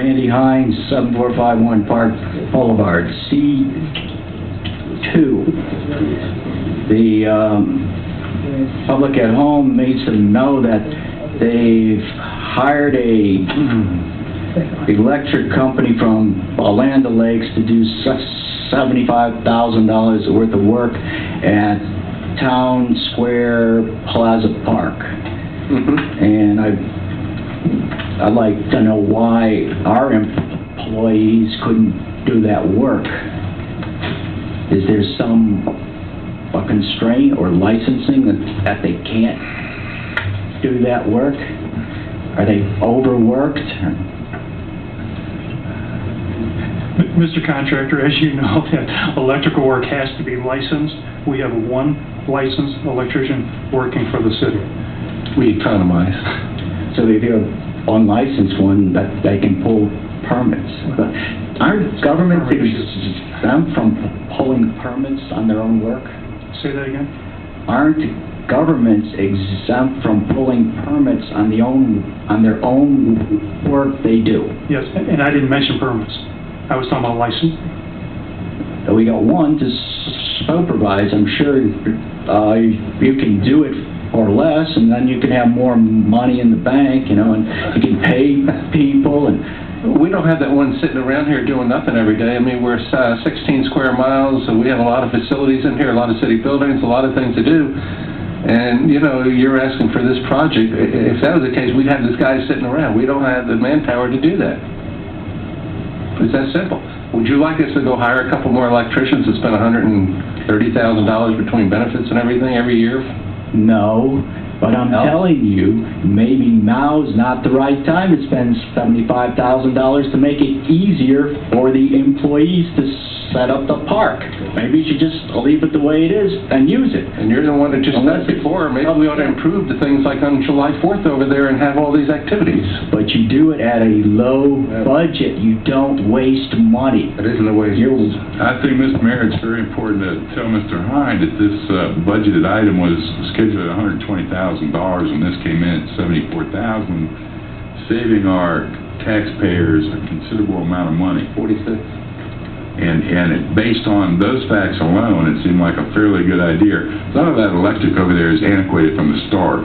Randy Heine, 7451 Park Boulevard, C2. The public at home needs to know that they've hired a electric company from Land O'Lakes to do $75,000 worth of work at Town Square Plaza Park. And I'd like to know why our employees couldn't do that work. Is there some constraint or licensing that they can't do that work? Are they overworked? Mr. Contractor, as you know, that electrical work has to be licensed. We have one licensed electrician working for the city. We economize. So they do an unlicensed one that they can pull permits. But aren't governments exempt from pulling permits on their own work? Say that again? Aren't governments exempt from pulling permits on their own work they do? Yes, and I didn't mention permits. I was talking about license. We got one to supervise. I'm sure you can do it for less, and then you can have more money in the bank, you know, and you can pay people. And we don't have that one sitting around here doing nothing every day. I mean, we're 16 square miles, so we have a lot of facilities in here, a lot of city buildings, a lot of things to do. And, you know, you're asking for this project. If that was the case, we'd have this guy sitting around. We don't have the manpower to do that. It's that simple. Would you like us to go hire a couple more electricians and spend $130,000 between benefits and everything every year? No, but I'm telling you, maybe now's not the right time to spend $75,000 to make it easier for the employees to set up the park. Maybe you should just leave it the way it is and use it. And you're the one that just said before, maybe we ought to improve the things like on July 4th over there and have all these activities. But you do it at a low budget. You don't waste money. It isn't a waste. I think, Mr. Mayor, it's very important to tell Mr. Heine that this budgeted item was scheduled at $120,000 and this came in at $74,000, saving our taxpayers a considerable amount of money. 46. And based on those facts alone, it seemed like a fairly good idea. A lot of that electric over there is antiquated from the start.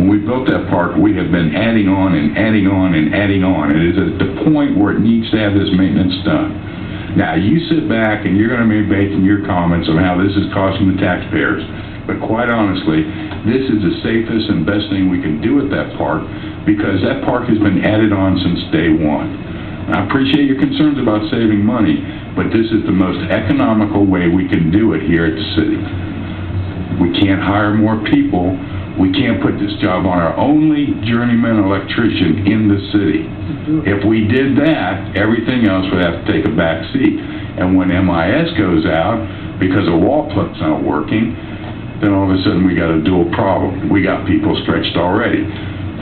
When we built that park, we have been adding on and adding on and adding on. It is at the point where it needs to have this maintenance done. Now, you sit back and you're going to be making your comments on how this is costing the taxpayers. But quite honestly, this is the safest and best thing we can do at that park because that park has been added on since day one. I appreciate your concerns about saving money, but this is the most economical way we can do it here at the city. We can't hire more people. We can't put this job on our only journeyman electrician in the city. If we did that, everything else would have to take a back seat. And when MIS goes out, because a wall plug's not working, then all of a sudden we got a dual problem. We got people stretched already.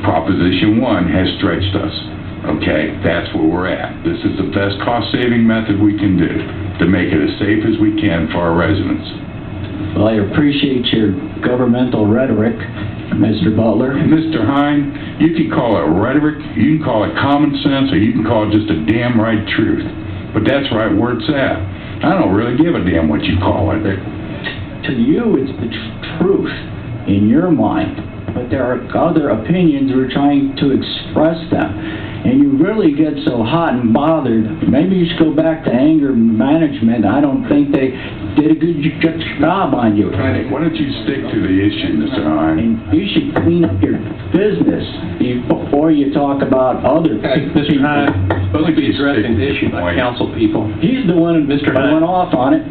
Proposition 1 has stretched us. Okay, that's where we're at. This is the best cost-saving method we can do to make it as safe as we can for our residents. Well, I appreciate your governmental rhetoric, Mr. Butler. Mr. Heine, you can call it rhetoric, you can call it common sense, or you can call it just a damn right truth. But that's right where it's at. I don't really give a damn what you call it. To you, it's the truth in your mind. But there are other opinions. We're trying to express them. And you really get so hot and bothered, maybe you should go back to anger management. I don't think they did a good job on you. Why don't you stick to the issue, Mr. Heine? And you should clean up your business before you talk about other people. Mr. Heine, supposed to be addressing the issue by council people. He's the one who went off on it.